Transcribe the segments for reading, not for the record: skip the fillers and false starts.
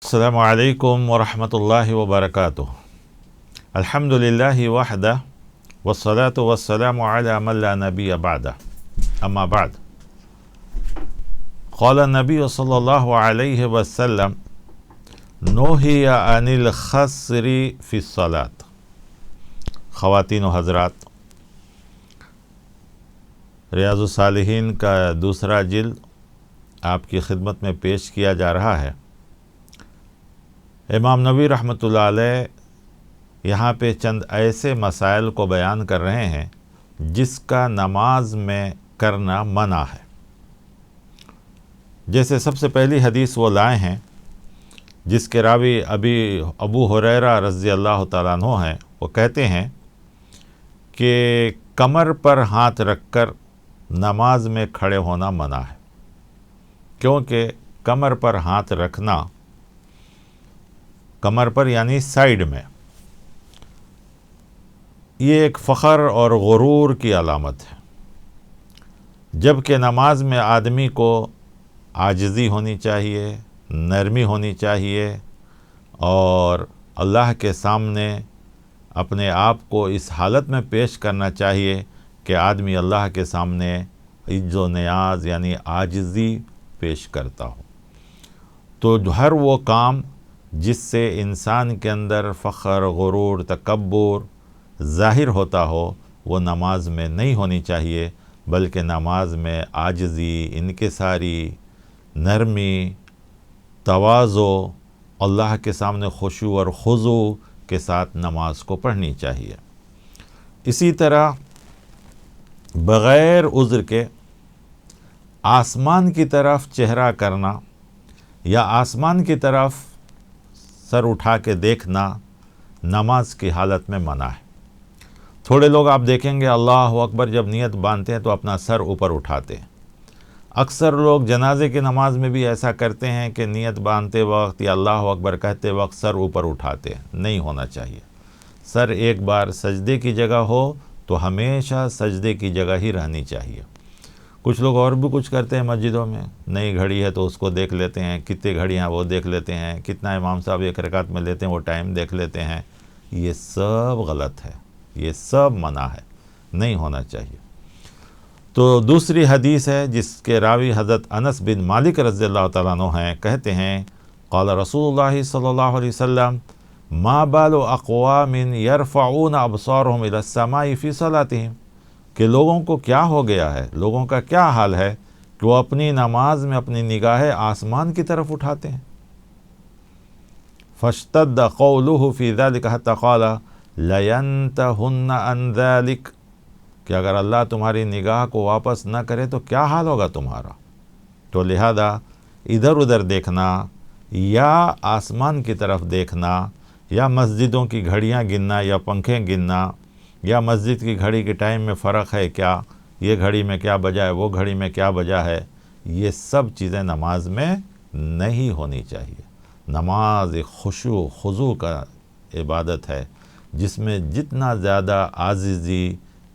السلام علیکم ورحمۃ اللہ وبرکاتہ۔ الحمدللہ وحدہ والصلاة والسلام علی من لا نبی بعدہ، اما بعد، قال النبی صلی اللہ علیہ وسلم نہی عن الخسر فی الصلاۃ۔ خواتین و حضرات، ریاض الصالحین کا دوسرا جلد آپ کی خدمت میں پیش کیا جا رہا ہے۔ امام نووی رحمۃ اللہ علیہ یہاں پہ چند ایسے مسائل کو بیان کر رہے ہیں جس کا نماز میں کرنا منع ہے۔ جیسے سب سے پہلی حدیث وہ لائے ہیں جس کے راوی ابو ہریرہ رضی اللہ تعالیٰ عنہ ہیں۔ وہ کہتے ہیں کہ کمر پر ہاتھ رکھ کر نماز میں کھڑے ہونا منع ہے، کیونکہ کمر پر ہاتھ رکھنا، کمر پر یعنی سائیڈ میں، یہ ایک فخر اور غرور کی علامت ہے، جبکہ نماز میں آدمی کو عاجزی ہونی چاہیے، نرمی ہونی چاہیے، اور اللہ کے سامنے اپنے آپ کو اس حالت میں پیش کرنا چاہیے کہ آدمی اللہ کے سامنے عجز و نیاز یعنی عاجزی پیش کرتا ہو۔ تو ہر وہ کام جس سے انسان کے اندر فخر، غرور، تکبر ظاہر ہوتا ہو وہ نماز میں نہیں ہونی چاہیے، بلکہ نماز میں عاجزی، انکساری، نرمی، تواضع، اللہ کے سامنے خشوع اور خضوع کے ساتھ نماز کو پڑھنی چاہیے۔ اسی طرح بغیر عذر کے آسمان کی طرف چہرہ کرنا یا آسمان کی طرف سر اٹھا کے دیکھنا نماز کی حالت میں منع ہے۔ تھوڑے لوگ آپ دیکھیں گے اللہ اکبر جب نیت باندھتے ہیں تو اپنا سر اوپر اٹھاتے ہیں۔ اکثر لوگ جنازے کی نماز میں بھی ایسا کرتے ہیں کہ نیت باندھتے وقت یا اللہ اکبر کہتے وقت سر اوپر اٹھاتے ہیں۔ نہیں ہونا چاہیے۔ سر ایک بار سجدے کی جگہ ہو تو ہمیشہ سجدے کی جگہ ہی رہنی چاہیے۔ کچھ لوگ اور بھی کچھ کرتے ہیں مسجدوں میں، نئی گھڑی ہے تو اس کو دیکھ لیتے ہیں، کتنے گھڑیاں وہ دیکھ لیتے ہیں، کتنا امام صاحب ایک رکعت میں لیتے ہیں وہ ٹائم دیکھ لیتے ہیں۔ یہ سب غلط ہے، یہ سب منع ہے، نہیں ہونا چاہیے۔ تو دوسری حدیث ہے جس کے راوی حضرت انس بن مالک رضی اللہ تعالیٰ عنہ ہیں، کہتے ہیں قال رسول اللہ صلی اللہ علیہ وسلم ما بال اقوام یرفعون ابصارهم الى السماء فی صلاتهم، کہ لوگوں کو کیا ہو گیا ہے، لوگوں کا کیا حال ہے کہ وہ اپنی نماز میں اپنی نگاہیں آسمان کی طرف اٹھاتے ہیں۔ فاشتد قوله فی ذلک حتی قال لینتہن عن ذلک، کہ اگر اللہ تمہاری نگاہ کو واپس نہ کرے تو کیا حال ہوگا تمہارا۔ تو لہذا ادھر ادھر دیکھنا یا آسمان کی طرف دیکھنا یا مسجدوں کی گھڑیاں گننا یا پنکھیں گننا یا مسجد کی گھڑی کے ٹائم میں فرق ہے کیا، یہ گھڑی میں کیا بجا ہے، وہ گھڑی میں کیا بجا ہے، یہ سب چیزیں نماز میں نہیں ہونی چاہیے۔ نماز ایک خشوع خضوع کا عبادت ہے جس میں جتنا زیادہ عاجزی،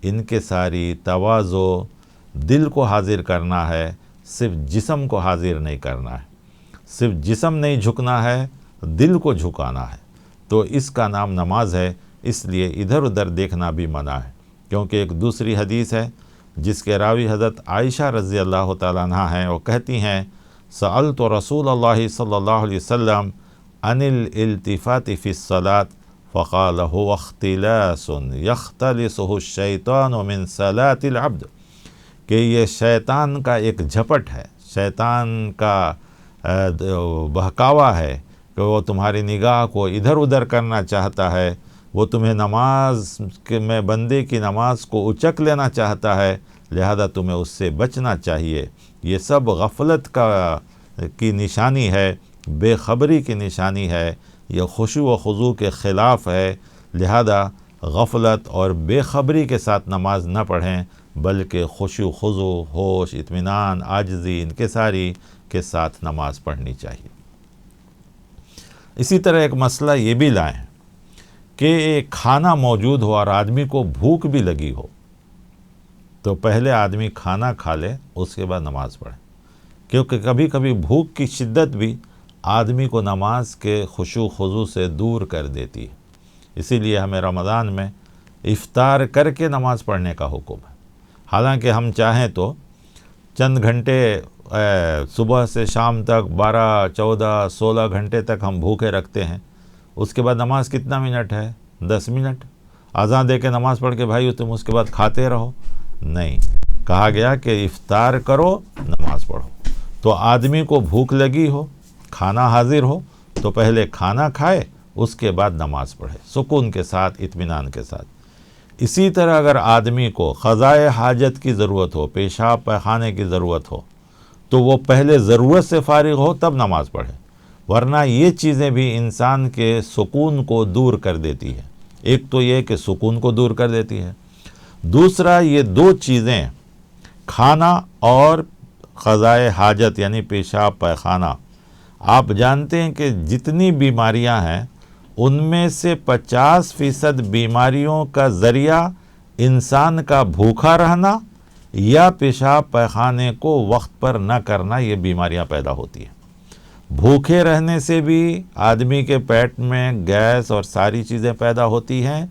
انکساری، تواضع، دل کو حاضر کرنا ہے، صرف جسم کو حاضر نہیں کرنا ہے، صرف جسم نہیں جھکنا ہے، دل کو جھکانا ہے، تو اس کا نام نماز ہے۔ اس لیے ادھر ادھر دیکھنا بھی منع ہے، کیونکہ ایک دوسری حدیث ہے جس کے راوی حضرت عائشہ رضی اللہ تعالیٰ عنہ ہیں۔ وہ کہتی ہیں سألت رسول اللہ صلی اللہ علیہ وسلم عن الالتفات فی الصلاة فقال هو اختلاس یختلسه الشیطان من صلاة العبد، کہ یہ شیطان کا ایک جھپٹ ہے، شیطان کا بہکاوا ہے کہ وہ تمہاری نگاہ کو ادھر ادھر کرنا چاہتا ہے، وہ تمہیں نماز میں بندے کی نماز کو اچک لینا چاہتا ہے، لہذا تمہیں اس سے بچنا چاہیے۔ یہ سب غفلت کی نشانی ہے، بے خبری کی نشانی ہے، یہ خشوع و خضوع کے خلاف ہے، لہذا غفلت اور بے خبری کے ساتھ نماز نہ پڑھیں، بلکہ خشوع و خضوع، ہوش، اطمینان، عاجزی، انکساری کے ساتھ نماز پڑھنی چاہیے۔ اسی طرح ایک مسئلہ یہ بھی لائیں کہ ایک کھانا موجود ہو اور آدمی کو بھوک بھی لگی ہو تو پہلے آدمی کھانا کھا لے، اس کے بعد نماز پڑھے، کیونکہ کبھی کبھی بھوک کی شدت بھی آدمی کو نماز کے خشوع خضوع سے دور کر دیتی ہے۔ اسی لیے ہمیں رمضان میں افطار کر کے نماز پڑھنے کا حکم ہے۔ حالانکہ ہم چاہیں تو چند گھنٹے صبح سے شام تک 12، 14، 16 گھنٹے تک ہم بھوکے رکھتے ہیں، اس کے بعد نماز کتنا منٹ ہے؟ 10 منٹ، اذان دے کے نماز پڑھ کے بھائی تم اس کے بعد کھاتے رہو، نہیں، کہا گیا کہ افطار کرو نماز پڑھو۔ تو آدمی کو بھوک لگی ہو، کھانا حاضر ہو تو پہلے کھانا کھائے، اس کے بعد نماز پڑھے سکون کے ساتھ، اطمینان کے ساتھ۔ اسی طرح اگر آدمی کو قضائے حاجت کی ضرورت ہو، پیشاب پخانے کی ضرورت ہو، تو وہ پہلے ضرورت سے فارغ ہو تب نماز پڑھے، ورنہ یہ چیزیں بھی انسان کے سکون کو دور کر دیتی ہے۔ ایک تو یہ کہ سکون کو دور کر دیتی ہے، دوسرا یہ دو چیزیں کھانا اور قضائے حاجت یعنی پیشاب پخانہ، آپ جانتے ہیں کہ جتنی بیماریاں ہیں ان میں سے 50% بیماریوں کا ذریعہ انسان کا بھوکا رہنا یا پیشاب پخانے کو وقت پر نہ کرنا، یہ بیماریاں پیدا ہوتی ہیں۔ بھوکے رہنے سے بھی آدمی کے پیٹ میں گیس اور ساری چیزیں پیدا ہوتی ہیں،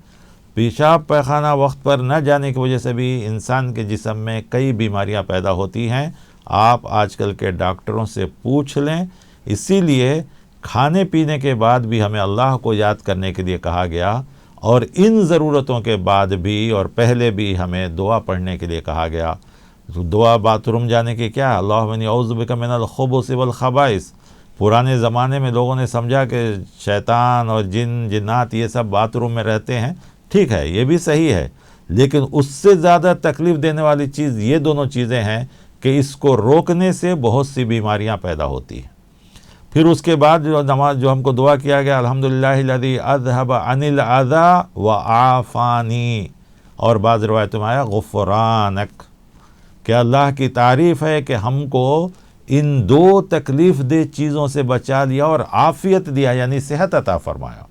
پیشاب پخانہ وقت پر نہ جانے کی وجہ سے بھی انسان کے جسم میں کئی بیماریاں پیدا ہوتی ہیں۔ آپ آج کل کے ڈاکٹروں سے پوچھ لیں۔ اسی لیے کھانے پینے کے بعد بھی ہمیں اللہ کو یاد کرنے کے لیے کہا گیا، اور ان ضرورتوں کے بعد بھی اور پہلے بھی ہمیں دعا پڑھنے کے لیے کہا گیا۔ دعا باتھ روم جانے کی کیا، اللہم انی اعوذ بک من الخبث والخبائث۔ پرانے زمانے میں لوگوں نے سمجھا کہ شیطان اور جنات یہ سب باتھ روم میں رہتے ہیں، ٹھیک ہے یہ بھی صحیح ہے، لیکن اس سے زیادہ تکلیف دینے والی چیز یہ دونوں چیزیں ہیں کہ اس کو روکنے سے بہت سی بیماریاں پیدا ہوتی ہیں۔ پھر اس کے بعد جو نماز جو ہم کو دعا کیا گیا، الحمدللہ الذی اذھب عن الاذی وعافانی، اور بعض روایتوں میں آیا غفرانک، کہ اللہ کی تعریف ہے کہ ہم کو ان دو تکلیف دہ چیزوں سے بچا لیا اور عافیت دیا، یعنی صحت عطا فرمایا۔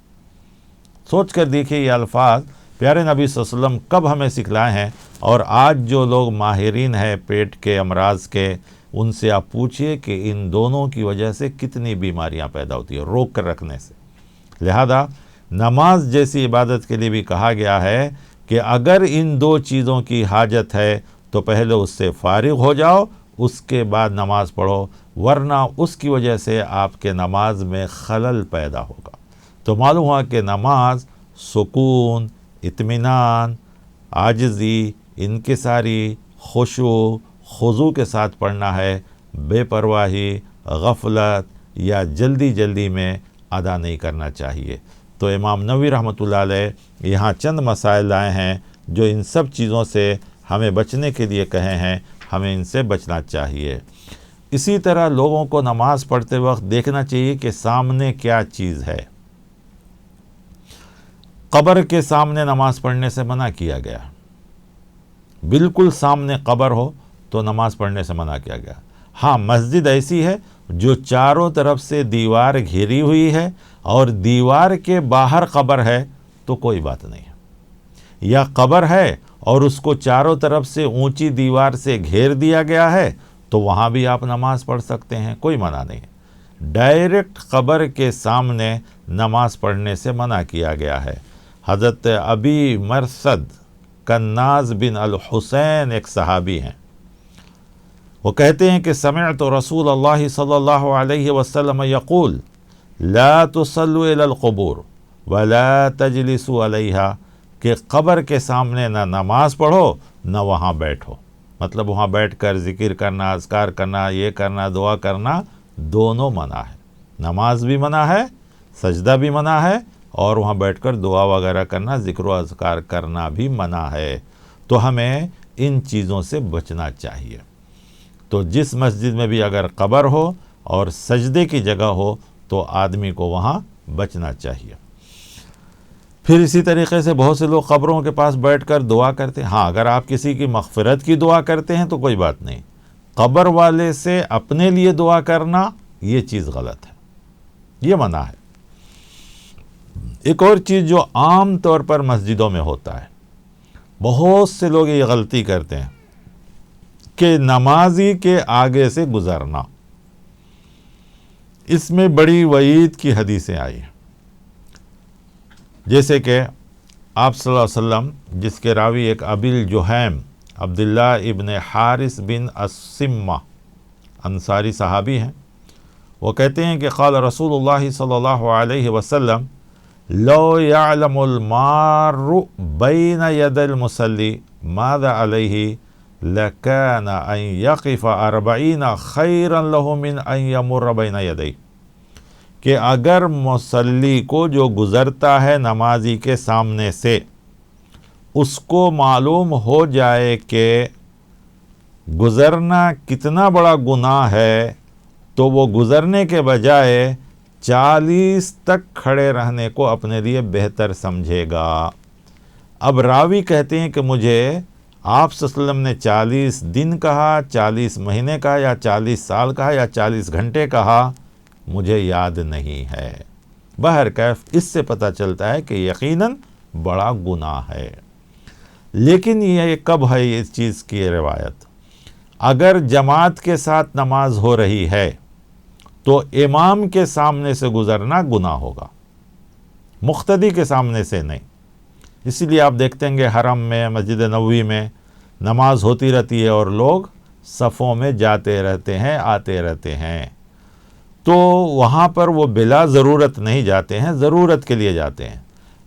سوچ کر دیکھیے یہ الفاظ پیارے نبی صلی اللہ علیہ وسلم کب ہمیں سکھلائے ہیں، اور آج جو لوگ ماہرین ہیں پیٹ کے امراض کے، ان سے آپ پوچھئے کہ ان دونوں کی وجہ سے کتنی بیماریاں پیدا ہوتی ہیں روک کر رکھنے سے۔ لہذا نماز جیسی عبادت کے لیے بھی کہا گیا ہے کہ اگر ان دو چیزوں کی حاجت ہے تو پہلے اس سے فارغ ہو جاؤ، اس کے بعد نماز پڑھو، ورنہ اس کی وجہ سے آپ کے نماز میں خلل پیدا ہوگا۔ تو معلوم ہوا کہ نماز سکون، اطمینان، عاجزی، انکساری، خشوع خضوع کے ساتھ پڑھنا ہے، بے پرواہی، غفلت یا جلدی میں ادا نہیں کرنا چاہیے۔ تو امام نووی رحمۃ اللہ علیہ یہاں چند مسائل لائے ہیں جو ان سب چیزوں سے ہمیں بچنے کے لیے کہے ہیں، ہمیں ان سے بچنا چاہیے۔ اسی طرح لوگوں کو نماز پڑھتے وقت دیکھنا چاہیے کہ سامنے کیا چیز ہے۔ قبر کے سامنے نماز پڑھنے سے منع کیا گیا، بالکل سامنے قبر ہو تو نماز پڑھنے سے منع کیا گیا۔ ہاں مسجد ایسی ہے جو چاروں طرف سے دیوار گھیری ہوئی ہے اور دیوار کے باہر قبر ہے تو کوئی بات نہیں ہے، یا قبر ہے اور اس کو چاروں طرف سے اونچی دیوار سے گھیر دیا گیا ہے تو وہاں بھی آپ نماز پڑھ سکتے ہیں، کوئی منع نہیں ہے۔ ڈائریکٹ قبر کے سامنے نماز پڑھنے سے منع کیا گیا ہے۔ حضرت ابی مرثد کناز بن الحسین ایک صحابی ہیں، وہ کہتے ہیں کہ سمعت رسول اللہ صلی اللہ علیہ وسلم یقول لا تصلوا الی القبور ولا تجلسوا علیہا، کہ قبر کے سامنے نہ نماز پڑھو نہ وہاں بیٹھو، مطلب وہاں بیٹھ کر ذکر کرنا، اذکار کرنا، یہ کرنا، دعا کرنا، دونوں منع ہے۔ نماز بھی منع ہے، سجدہ بھی منع ہے، اور وہاں بیٹھ کر دعا وغیرہ کرنا، ذکر و اذکار کرنا بھی منع ہے۔ تو ہمیں ان چیزوں سے بچنا چاہیے۔ تو جس مسجد میں بھی اگر قبر ہو اور سجدے کی جگہ ہو تو آدمی کو وہاں بچنا چاہیے۔ پھر اسی طریقے سے بہت سے لوگ قبروں کے پاس بیٹھ کر دعا کرتے ہیں۔ ہاں اگر آپ کسی کی مغفرت کی دعا کرتے ہیں تو کوئی بات نہیں، قبر والے سے اپنے لیے دعا کرنا یہ چیز غلط ہے، یہ منع ہے۔ ایک اور چیز جو عام طور پر مسجدوں میں ہوتا ہے، بہت سے لوگ یہ غلطی کرتے ہیں کہ نمازی کے آگے سے گزرنا۔ اس میں بڑی وعید کی حدیثیں آئی ہیں، جیسے کہ آپ صلی اللہ علیہ وسلم، جس کے راوی ایک ابی الجہیم عبداللہ ابن حارث بن السمہ انصاری صحابی ہیں، وہ کہتے ہیں کہ قال رسول اللہ صلی اللہ علیہ وسلم لو یعلم المار بین ید المصلی ماذا علیہ لکان ان یقف 40 خیرا له من ان یمر بین یدیہ، کہ اگر مصلی کو جو گزرتا ہے نمازی کے سامنے سے، اس کو معلوم ہو جائے کہ گزرنا کتنا بڑا گناہ ہے، تو وہ گزرنے کے بجائے 40 تک کھڑے رہنے کو اپنے لیے بہتر سمجھے گا۔ اب راوی کہتے ہیں کہ مجھے آپ صلی اللہ علیہ وسلم نے 40 دن کہا، 40 مہینے کہا، یا 40 سال کہا، یا 40 گھنٹے کہا، مجھے یاد نہیں ہے۔ بہرکیف اس سے پتہ چلتا ہے کہ یقیناً بڑا گناہ ہے۔ لیکن یہ کب ہے اس چیز کی روایت؟ اگر جماعت کے ساتھ نماز ہو رہی ہے تو امام کے سامنے سے گزرنا گناہ ہوگا، مقتدی کے سامنے سے نہیں۔ اسی لیے آپ دیکھتے ہیں کہ حرم میں، مسجد نبوی میں نماز ہوتی رہتی ہے اور لوگ صفوں میں جاتے رہتے ہیں، آتے رہتے ہیں، تو وہاں پر وہ بلا ضرورت نہیں جاتے ہیں، ضرورت کے لیے جاتے ہیں۔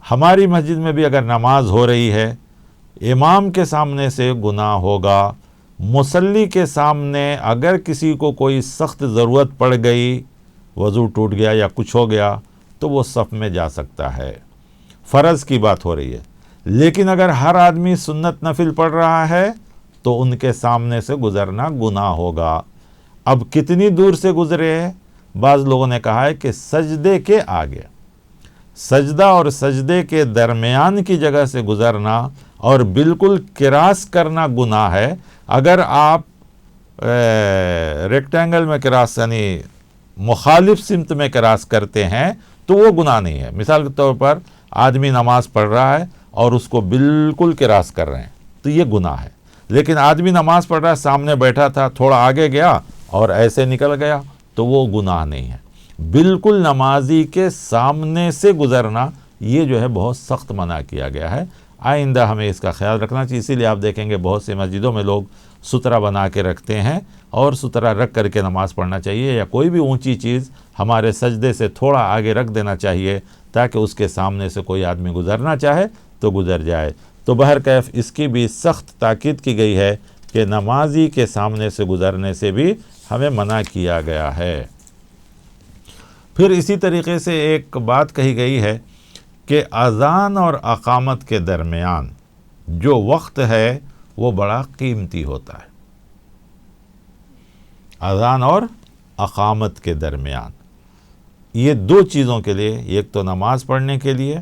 ہماری مسجد میں بھی اگر نماز ہو رہی ہے، امام کے سامنے سے گناہ ہوگا، مصلی کے سامنے اگر کسی کو کوئی سخت ضرورت پڑ گئی، وضو ٹوٹ گیا یا کچھ ہو گیا، تو وہ صف میں جا سکتا ہے۔ فرض کی بات ہو رہی ہے۔ لیکن اگر ہر آدمی سنت نفل پڑھ رہا ہے تو ان کے سامنے سے گزرنا گناہ ہوگا۔ اب کتنی دور سے گزرے؟ بعض لوگوں نے کہا ہے کہ سجدے کے آگے، سجدہ اور سجدے کے درمیان کی جگہ سے گزرنا اور بالکل کراس کرنا گناہ ہے۔ اگر آپ ریکٹینگل میں کراس، یعنی مخالف سمت میں کراس کرتے ہیں تو وہ گناہ نہیں ہے۔ مثال کے طور پر آدمی نماز پڑھ رہا ہے اور اس کو بالکل کراس کر رہے ہیں تو یہ گناہ ہے۔ لیکن آدمی نماز پڑھ رہا ہے، سامنے بیٹھا تھا، تھوڑا آگے گیا اور ایسے نکل گیا تو وہ گناہ نہیں ہے۔ بالکل نمازی کے سامنے سے گزرنا یہ جو ہے بہت سخت منع کیا گیا ہے۔ آئندہ ہمیں اس کا خیال رکھنا چاہیے۔ اسی لیے آپ دیکھیں گے بہت سی مسجدوں میں لوگ سترہ بنا کے رکھتے ہیں، اور سترہ رکھ کر کے نماز پڑھنا چاہیے، یا کوئی بھی اونچی چیز ہمارے سجدے سے تھوڑا آگے رکھ دینا چاہیے تاکہ اس کے سامنے سے کوئی آدمی گزرنا چاہے تو گزر جائے۔ تو بہرکیف اس کی بھی سخت تاکید کی گئی ہے کہ نمازی کے سامنے سے گزرنے سے بھی ہمیں منع کیا گیا ہے۔ پھر اسی طریقے سے ایک بات کہی گئی ہے کہ اذان اور اقامت کے درمیان جو وقت ہے وہ بڑا قیمتی ہوتا ہے۔ اذان اور اقامت کے درمیان یہ دو چیزوں کے لیے، ایک تو نماز پڑھنے کے لیے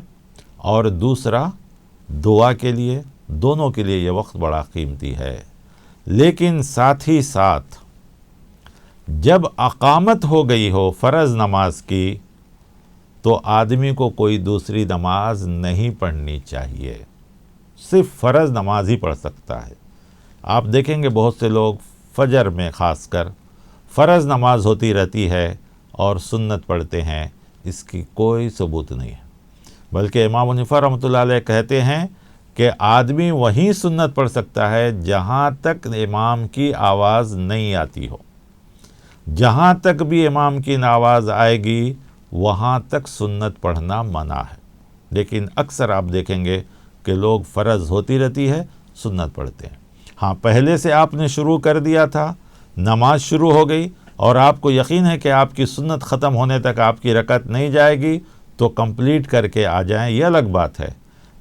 اور دوسرا دعا کے لیے، دونوں کے لیے یہ وقت بڑا قیمتی ہے۔ لیکن ساتھ ہی ساتھ جب اقامت ہو گئی ہو فرض نماز کی تو آدمی کو کوئی دوسری نماز نہیں پڑھنی چاہیے، صرف فرض نماز ہی پڑھ سکتا ہے۔ آپ دیکھیں گے بہت سے لوگ فجر میں خاص کر فرض نماز ہوتی رہتی ہے اور سنت پڑھتے ہیں، اس کی کوئی ثبوت نہیں ہے۔ بلکہ امام حنیفہ رحمۃ اللہ علیہ کہتے ہیں کہ آدمی وہیں سنت پڑھ سکتا ہے جہاں تک امام کی آواز نہیں آتی ہو۔ جہاں تک بھی امام کی آواز آئے گی وہاں تک سنت پڑھنا منع ہے۔ لیکن اکثر آپ دیکھیں گے کہ لوگ فرض ہوتی رہتی ہے سنت پڑھتے ہیں۔ ہاں، پہلے سے آپ نے شروع کر دیا تھا، نماز شروع ہو گئی اور آپ کو یقین ہے کہ آپ کی سنت ختم ہونے تک آپ کی رکعت نہیں جائے گی تو کمپلیٹ کر کے آ جائیں، یہ الگ بات ہے۔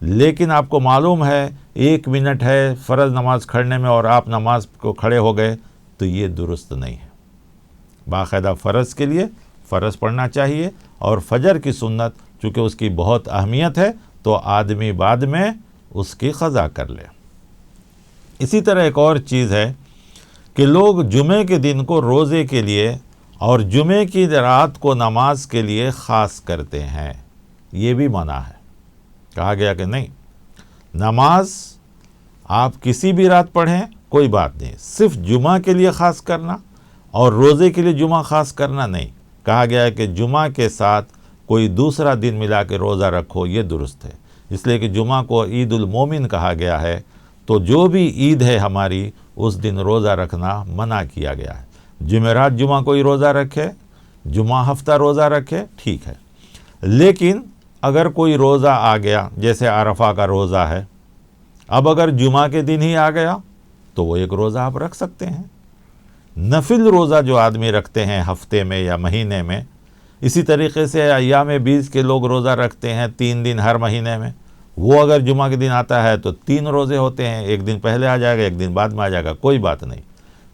لیکن آپ کو معلوم ہے 1 منٹ ہے فرض نماز کھڑنے میں اور آپ نماز کو کھڑے ہو گئے تو یہ درست نہیں ہے۔ باقاعدہ فرض کے لیے فرض پڑھنا چاہیے، اور فجر کی سنت چونکہ اس کی بہت اہمیت ہے تو آدمی بعد میں اس کی قضا کر لے۔ اسی طرح ایک اور چیز ہے کہ لوگ جمعے کے دن کو روزے کے لیے اور جمعے کی رات کو نماز کے لیے خاص کرتے ہیں، یہ بھی منع ہے۔ کہا گیا کہ نہیں، نماز آپ کسی بھی رات پڑھیں کوئی بات نہیں، صرف جمعہ کے لیے خاص کرنا اور روزے کے لیے جمعہ خاص کرنا نہیں، کہا گیا ہے کہ جمعہ کے ساتھ کوئی دوسرا دن ملا کے روزہ رکھو، یہ درست ہے، اس لیے کہ جمعہ کو عید المومن کہا گیا ہے، تو جو بھی عید ہے ہماری اس دن روزہ رکھنا منع کیا گیا ہے۔ جمعرات جمعہ کوئی روزہ رکھے، جمعہ ہفتہ روزہ رکھے، ٹھیک ہے، لیکن اگر کوئی روزہ آ گیا جیسے عرفہ کا روزہ ہے، اب اگر جمعہ کے دن ہی آ گیا تو وہ ایک روزہ آپ رکھ سکتے ہیں۔ نفل روزہ جو آدمی رکھتے ہیں ہفتے میں یا مہینے میں، اسی طریقے سے ایام 20 کے لوگ روزہ رکھتے ہیں 3 دن ہر مہینے میں، وہ اگر جمعہ کے دن آتا ہے تو 3 روزے ہوتے ہیں، ایک دن پہلے آ جائے گا، ایک دن بعد میں آ جائے گا، کوئی بات نہیں۔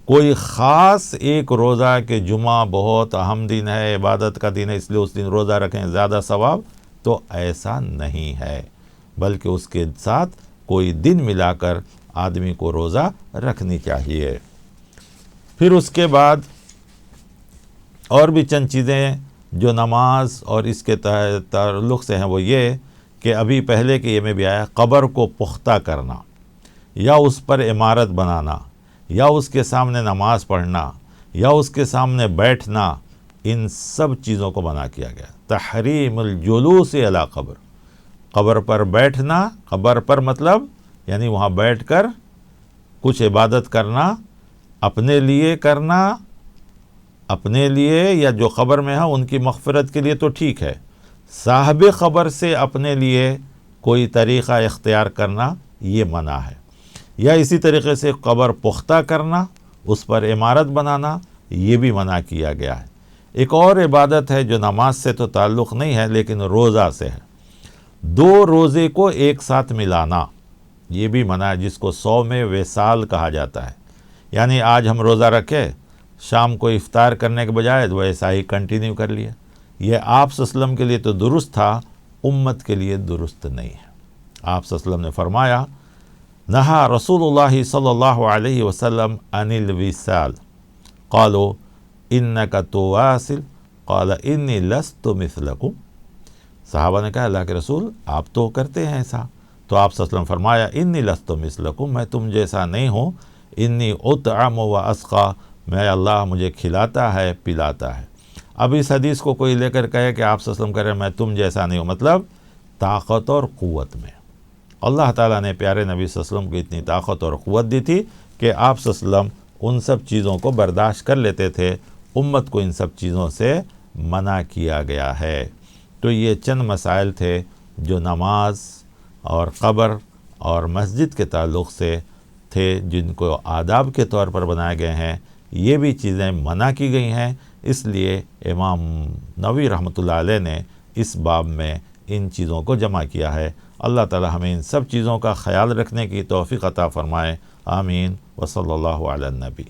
کوئی خاص ایک روزہ کہ جمعہ بہت اہم دن ہے، عبادت کا دن ہے، اس لیے اس دن روزہ رکھیں زیادہ ثواب، تو ایسا نہیں ہے، بلکہ اس کے ساتھ کوئی دن ملا کر آدمی کو روزہ رکھنی چاہیے۔ پھر اس کے بعد اور بھی چند چیزیں جو نماز اور اس کے تعلق سے ہیں، وہ یہ کہ ابھی پہلے کے یہ میں بھی آیا، قبر کو پختہ کرنا یا اس پر عمارت بنانا یا اس کے سامنے نماز پڑھنا یا اس کے سامنے بیٹھنا، ان سب چیزوں کو منع کیا گیا۔ تحریم الجلوس علی قبر، قبر پر بیٹھنا، قبر پر مطلب یعنی وہاں بیٹھ کر کچھ عبادت کرنا، اپنے لیے کرنا، اپنے لیے یا جو قبر میں ہے ان کی مغفرت کے لیے تو ٹھیک ہے، صاحب قبر سے اپنے لیے کوئی طریقہ اختیار کرنا یہ منع ہے۔ یا اسی طریقے سے قبر پختہ کرنا، اس پر عمارت بنانا، یہ بھی منع کیا گیا ہے۔ ایک اور عبادت ہے جو نماز سے تو تعلق نہیں ہے لیکن روزہ سے ہے، 2 روزے کو ایک ساتھ ملانا، یہ بھی منع ہے، جس کو صوم وصال کہا جاتا ہے۔ یعنی آج ہم روزہ رکھے، شام کو افطار کرنے کے بجائے ویسا ہی کنٹینیو کر لیا، یہ آپ صلی اللہ علیہ وسلم کے لیے تو درست تھا، امت کے لیے درست نہیں ہے۔ آپ صلی اللہ علیہ وسلم نے فرمایا، نہا رسول اللہ صلی اللہ علیہ وسلم عن الوصال، قالوا انک تواصل، قال انی لست مثلکم۔ صحابہ نے کہا اللہ کے رسول آپ تو کرتے ہیں ایسا، تو آپ صلی اللہ علیہ وسلم فرمایا انی لست مثلکم، میں تم جیسا نہیں ہوں، انی اطعم و اسقا، میں اللہ مجھے کھلاتا ہے پلاتا ہے۔ اب اس حدیث کو کوئی لے کر کہے کہ آپ صلی اللہ علیہ وسلم کہہ رہے ہیں میں تم جیسا نہیں ہوں، مطلب طاقت اور قوت میں اللہ تعالیٰ نے پیارے نبی صلی اللہ علیہ وسلم کو اتنی طاقت اور قوت دی تھی کہ آپ صلی اللہ علیہ وسلم ان سب چیزوں کو برداشت کر لیتے تھے، امت کو ان سب چیزوں سے منع کیا گیا ہے۔ تو یہ چند مسائل تھے جو نماز اور قبر اور مسجد کے تعلق سے تھے، جن کو آداب کے طور پر بنائے گئے ہیں، یہ بھی چیزیں منع کی گئی ہیں، اس لیے امام نووی رحمۃ اللہ علیہ نے اس باب میں ان چیزوں کو جمع کیا ہے۔ اللہ تعالی ہمیں ان سب چیزوں کا خیال رکھنے کی توفیق عطا فرمائے، آمین، وصلی اللہ علی النبی۔